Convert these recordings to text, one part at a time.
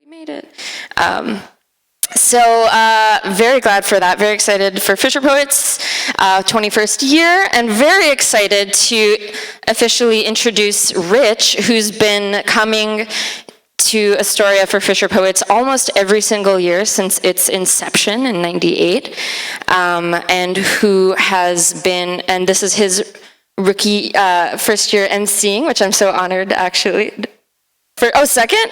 You made it. Very glad for that. Very excited for Fisher Poets 21st year, and very excited to officially introduce Rich, who's been coming to Astoria for Fisher Poets almost every single year since its inception in '98, and who has been, and this is his rookie first year emceeing, which I'm so honored actually. Second?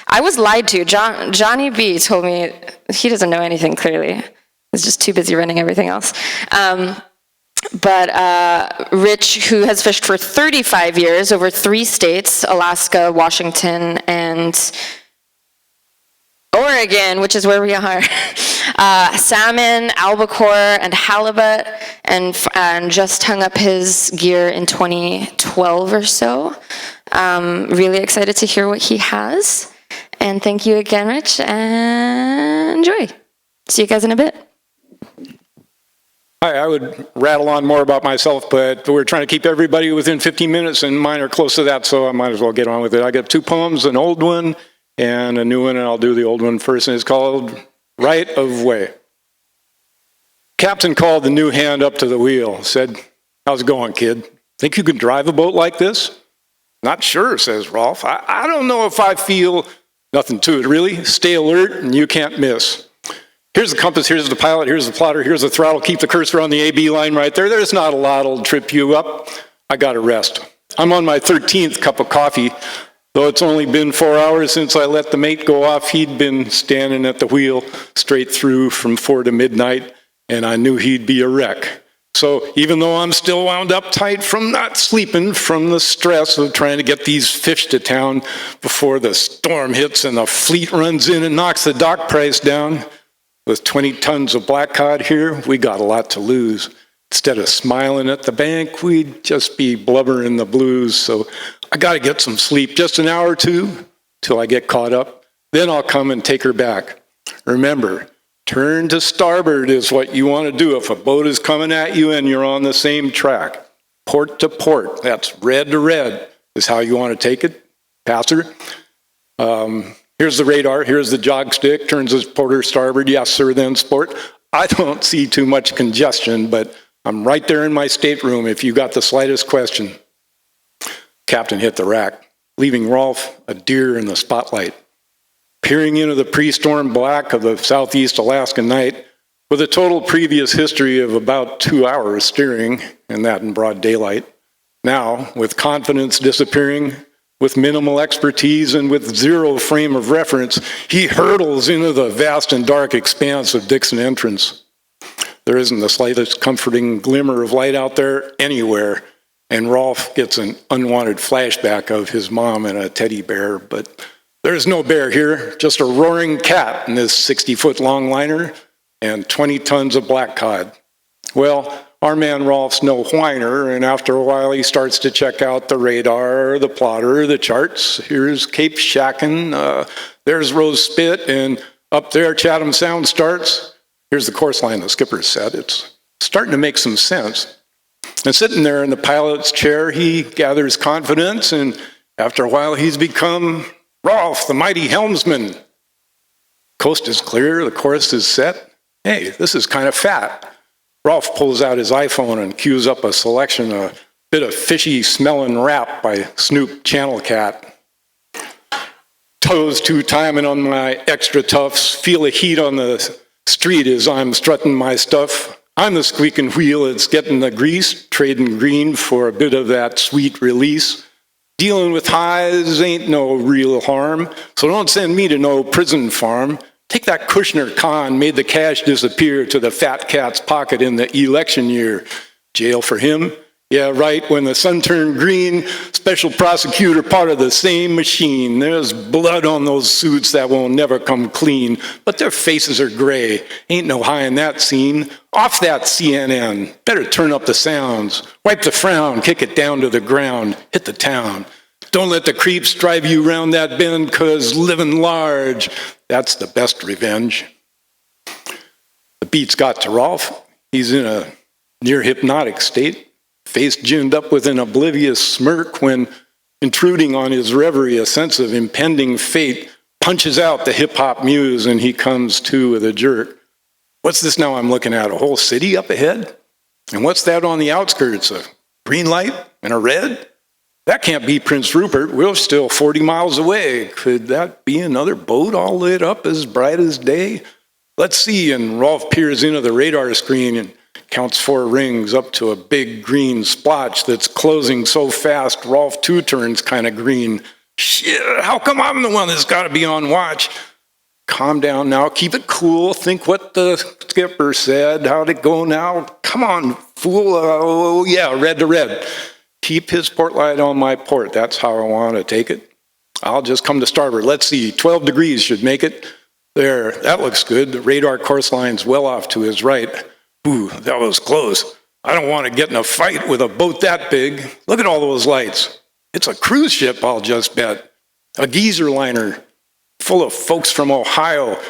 I was lied to. Johnny B told me he doesn't know anything, clearly. He's just too busy running everything else. But Rich, who has fished for 35 years over 3 states, Alaska, Washington, and Oregon, which is where we are, salmon, albacore, and halibut, and just hung up his gear in 2012 or so. Really excited to hear what he has. And thank you again, Rich, and enjoy. See you guys in a bit. Hi, I would rattle on more about myself, but we're trying to keep everybody within 15 minutes, and mine are close to that, so I might as well get on with it. I got 2 poems, an old one and a new one, and I'll do the old one first, and it's called Right of Way. Captain called the new hand up to the wheel, said, "How's it going, kid? Think you can drive a boat like this?" "Not sure," says Rolf. I don't know if I feel..." "Nothing to it, really. Stay alert, and you can't miss. Here's the compass, here's the pilot, here's the plotter, here's the throttle. Keep the cursor on the AB line right there. There's not a lot that'll trip you up. I gotta rest. I'm on my 13th cup of coffee. Though it's only been 4 hours since I let the mate go off, he'd been standing at the wheel straight through from 4 to midnight, and I knew he'd be a wreck. So even though I'm still wound up tight from not sleeping, from the stress of trying to get these fish to town before the storm hits and the fleet runs in and knocks the dock price down, with 20 tons of black cod here, we got a lot to lose. Instead of smiling at the bank, we'd just be blubbering the blues. So I got to get some sleep, just an hour or 2 till I get caught up. Then I'll come and take her back. Remember, turn to starboard is what you want to do if a boat is coming at you and you're on the same track. Port to port, that's red to red, is how you want to take it. Passer. Here's the radar, here's the jog stick, turns his porter starboard, yes sir, then sport. I don't see too much congestion, but I'm right there in my stateroom if you got the slightest question. Captain hit the rack, leaving Rolf a deer in the spotlight. Peering into the pre-storm black of the southeast Alaska night, with a total previous history of about 2 hours steering, and that in broad daylight. Now, with confidence disappearing, with minimal expertise and with zero frame of reference, he hurtles into the vast and dark expanse of Dixon Entrance. There isn't the slightest comforting glimmer of light out there anywhere, and Rolf gets an unwanted flashback of his mom and a teddy bear, but there's no bear here, just a roaring cat in this 60-foot long liner and 20 tons of black cod. Well, our man Rolf's no whiner, and after a while he starts to check out the radar, the plotter, the charts. Here's Cape Shacken, there's Rose Spit, and up there Chatham Sound starts. Here's the course line the skipper said. It's starting to make some sense. And sitting there in the pilot's chair, he gathers confidence, and after a while he's become Rolf, the mighty helmsman. Coast is clear, the course is set. Hey, this is kind of fat. Rolf pulls out his iPhone and cues up a selection, a bit of fishy smelling rap by Snoop Channel Cat. Toes 2 timing on my extra toughs, feel the heat on the street as I'm strutting my stuff. I'm the squeaking wheel, it's getting the grease, trading green for a bit of that sweet release. Dealing with highs ain't no real harm, so don't send me to no prison farm. Take that Kushner con, made the cash disappear to the fat cat's pocket in the election year. Jail for him? Yeah, right, when the sun turned green, special prosecutor part of the same machine. There's blood on those suits that will never come clean, but their faces are gray. Ain't no high in that scene. Off that CNN. Better turn up the sounds. Wipe the frown, kick it down to the ground, hit the town. Don't let the creeps drive you round that bend, 'cause living large, that's the best revenge. The beat's got to Rolf. He's in a near hypnotic state, face ginned up with an oblivious smirk when, intruding on his reverie, a sense of impending fate punches out the hip-hop muse, and he comes to with a jerk. What's this now I'm looking at? A whole city up ahead? And what's that on the outskirts? A green light and a red? That can't be Prince Rupert. We're still 40 miles away. Could that be another boat all lit up as bright as day? Let's see. And Rolf peers into the radar screen and counts 4 rings up to a big green splotch that's closing so fast, Rolf too turns kind of green. Shit, how come I'm the one that's got to be on watch? Calm down now, keep it cool, think what the skipper said. How'd it go now? Come on, fool. Oh, yeah, red to red. Keep his port light on my port. That's how I want to take it. I'll just come to starboard. Let's see, 12 degrees should make it. There, that looks good. The radar course line's well off to his right. Ooh, that was close. I don't want to get in a fight with a boat that big. Look at all those lights. It's a cruise ship, I'll just bet. A geezer liner full of folks from Ohio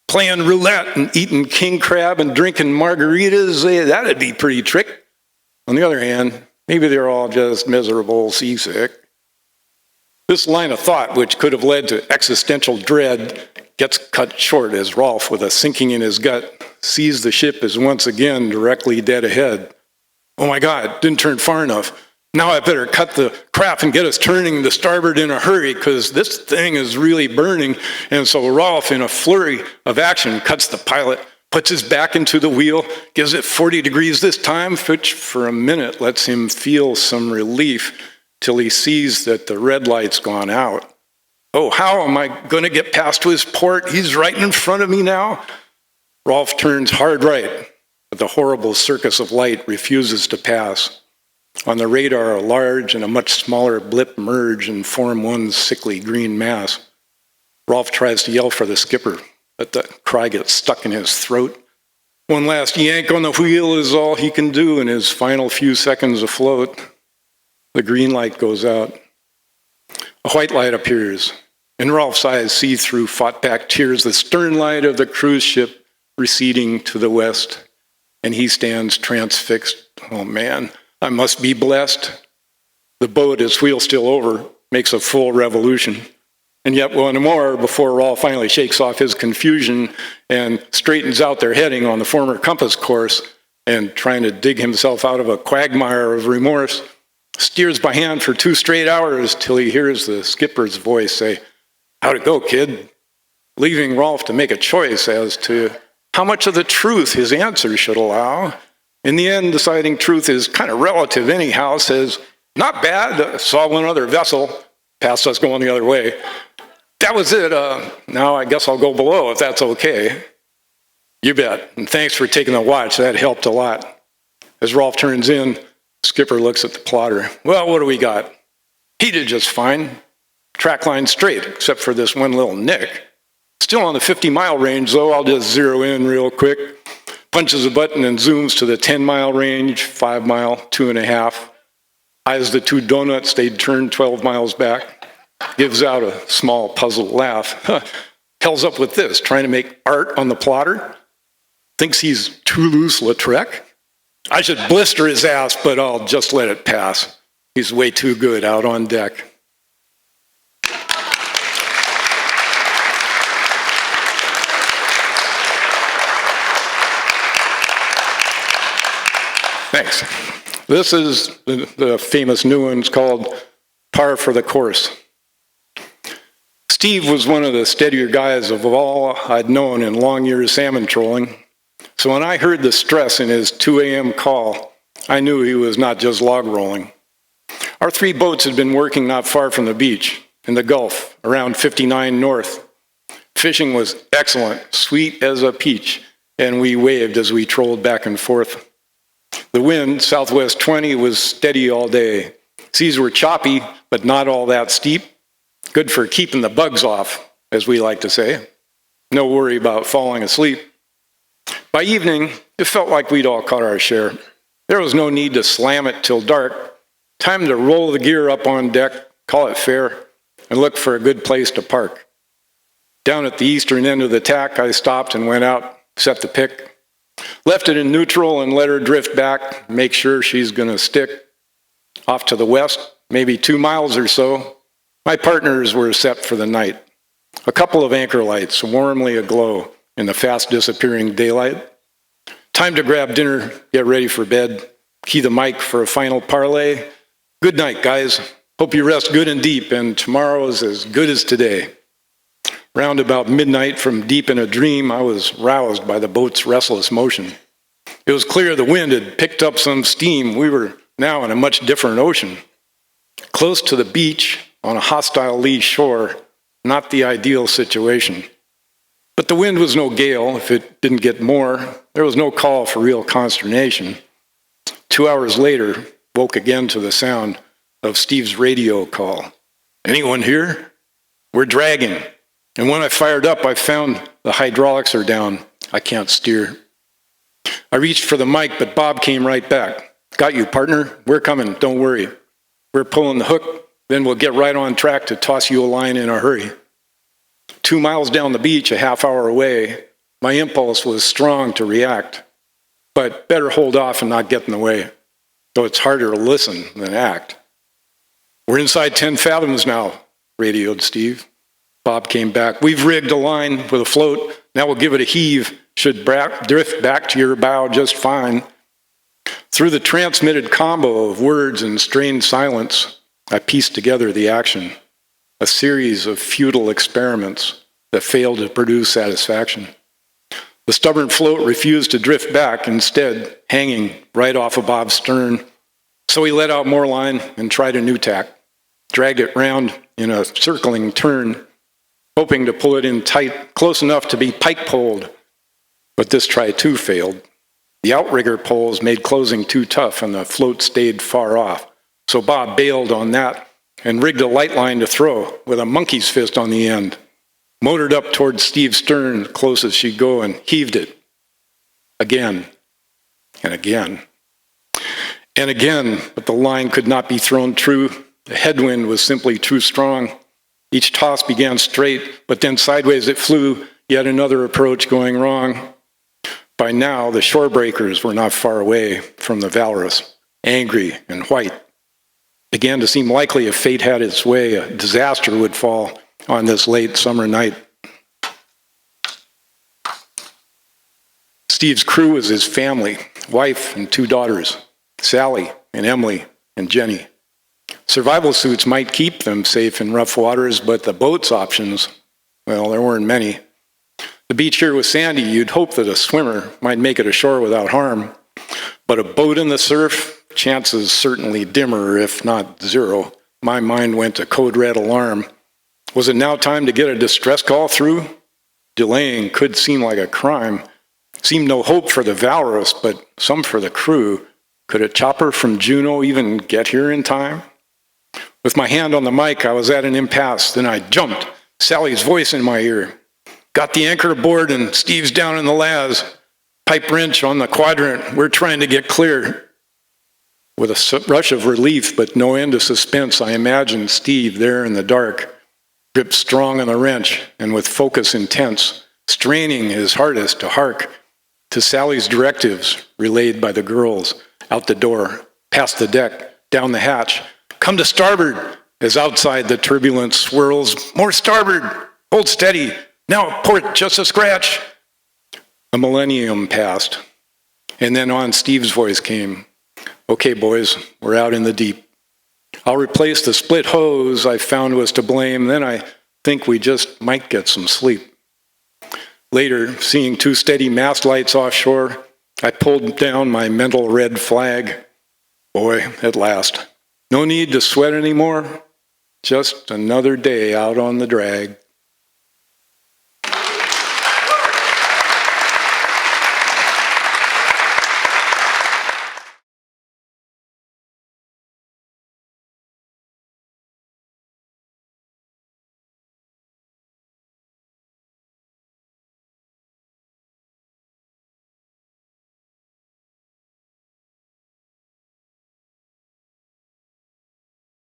playing roulette and eating king crab and drinking margaritas. That'd be pretty trick. On the other hand, maybe they're all just miserable seasick. This line of thought, which could have led to existential dread, gets cut short as Rolf, with a sinking in his gut, sees the ship is once again directly dead ahead. Oh my God, didn't turn far enough. Now I better cut the crap and get us turning to starboard in a hurry, because this thing is really burning. And so Rolf, in a flurry of action, cuts the pilot, puts his back into the wheel, gives it 40 degrees this time, which for a minute lets him feel some relief till he sees that the red light's gone out. Oh, how am I going to get past to his port? He's right in front of me now. Rolf turns hard right, but the horrible circus of light refuses to pass. On the radar, a large and a much smaller blip merge and form one sickly green mass. Rolf tries to yell for the skipper, but the cry gets stuck in his throat. One last yank on the wheel is all he can do in his final few seconds afloat. The green light goes out. A white light appears. In Rolf's eyes see through fought-back tears the stern light of the cruise ship receding to the west, and he stands transfixed. Oh man, I must be blessed. The boat, its wheel still over, makes a full revolution. And yet one more before Rolf finally shakes off his confusion and straightens out their heading on the former compass course, and trying to dig himself out of a quagmire of remorse, steers by hand for 2 straight hours till he hears the skipper's voice say, "How'd it go, kid?" Leaving Rolf to make a choice as to how much of the truth his answer should allow. In the end, deciding truth is kind of relative anyhow, says, "Not bad, saw one other vessel, passed us going the other way. That was it, now I guess I'll go below if that's okay." You bet, and thanks for taking the watch, that helped a lot. As Rolf turns in, skipper looks at the plotter. Well, what do we got? He did just fine. Track line straight, except for this one little nick. Still on the 50-mile range, though. I'll just zero in real quick. Punches a button and zooms to the 10-mile range, 5-mile, 2.5. Eyes the 2 donuts they'd turned 12 miles back. Gives out a small puzzled laugh. Hell's up with this, trying to make art on the plotter? Thinks he's Toulouse-Lautrec? I should blister his ass, but I'll just let it pass. He's way too good out on deck. Thanks. This is the famous new one. It's called Par for the Course. Steve was one of the steadier guys of all I'd known in long years salmon trolling. So when I heard the stress in his 2 a.m. call, I knew he was not just log rolling. Our 3 boats had been working not far from the beach, in the Gulf, around 59 north. Fishing was excellent, sweet as a peach, and we waved as we trolled back and forth. The wind, southwest 20, was steady all day. Seas were choppy, but not all that steep. Good for keeping the bugs off, as we like to say. No worry about falling asleep. By evening, it felt like we'd all caught our share. There was no need to slam it till dark. Time to roll the gear up on deck, call it fair, and look for a good place to park. Down at the eastern end of the tack, I stopped and went out, set the pick. Left it in neutral and let her drift back, make sure she's going to stick. Off to the west, maybe 2 miles or so, my partners were set for the night. A couple of anchor lights warmly aglow in the fast disappearing daylight. Time to grab dinner, get ready for bed, key the mic for a final parlay. Good night, guys. Hope you rest good and deep, and tomorrow is as good as today. Round about midnight, from deep in a dream, I was roused by the boat's restless motion. It was clear the wind had picked up some steam. We were now in a much different ocean. Close to the beach, on a hostile lee shore, not the ideal situation. But the wind was no gale. If it didn't get more, there was no call for real consternation. 2 hours later, woke again to the sound of Steve's radio call. Anyone here? We're dragging. And when I fired up, I found the hydraulics are down. I can't steer. I reached for the mic, but Bob came right back. Got you, partner. We're coming. Don't worry. We're pulling the hook. Then we'll get right on track to toss you a line in a hurry. 2 miles down the beach, a half hour away, my impulse was strong to react. But better hold off and not get in the way. Though it's harder to listen than act. We're inside 10 fathoms now, radioed Steve. Bob came back. We've rigged a line with a float. Now we'll give it a heave. Should drift back to your bow just fine. Through the transmitted combo of words and strained silence, I pieced together the action. A series of futile experiments that failed to produce satisfaction. The stubborn float refused to drift back, instead hanging right off of Bob's stern. So he let out more line and tried a new tack. Dragged it round in a circling turn, hoping to pull it in tight, close enough to be pike-poled. But this try too failed. The outrigger poles made closing too tough and the float stayed far off. So Bob bailed on that and rigged a light line to throw with a monkey's fist on the end. Motored up towards Steve's stern, close as she'd go, and heaved it. Again, and again, and again, but the line could not be thrown true. The headwind was simply too strong. Each toss began straight, but then sideways it flew, yet another approach going wrong. By now, the shore breakers were not far away from the Valorous, angry and white. It began to seem likely if fate had its way, a disaster would fall on this late summer night. Steve's crew was his family, wife and 2 daughters, Sally and Emily and Jenny. Survival suits might keep them safe in rough waters, but the boat's options, well, there weren't many. The beach here was sandy. You'd hope that a swimmer might make it ashore without harm. But a boat in the surf, chances certainly dimmer, if not zero. My mind went to code red alarm. Was it now time to get a distress call through? Delaying could seem like a crime. Seemed no hope for the Valorous, but some for the crew. Could a chopper from Juneau even get here in time? With my hand on the mic, I was at an impasse. Then I jumped, Sally's voice in my ear. Got the anchor aboard and Steve's down in the Laz. Pipe wrench on the quadrant. We're trying to get clear. With a rush of relief, but no end of suspense, I imagined Steve there in the dark, gripped strong on the wrench and with focus intense, straining his hardest to hark to Sally's directives relayed by the girls out the door, past the deck, down the hatch. Come to starboard as outside the turbulence swirls. More starboard. Hold steady. Now port, just a scratch. A millennium passed, and then on Steve's voice came. Okay, boys, we're out in the deep. I'll replace the split hose I found was to blame. Then I think we just might get some sleep. Later, seeing 2 steady mast lights offshore, I pulled down my mental red flag. Boy, at last. No need to sweat anymore. Just another day out on the drag.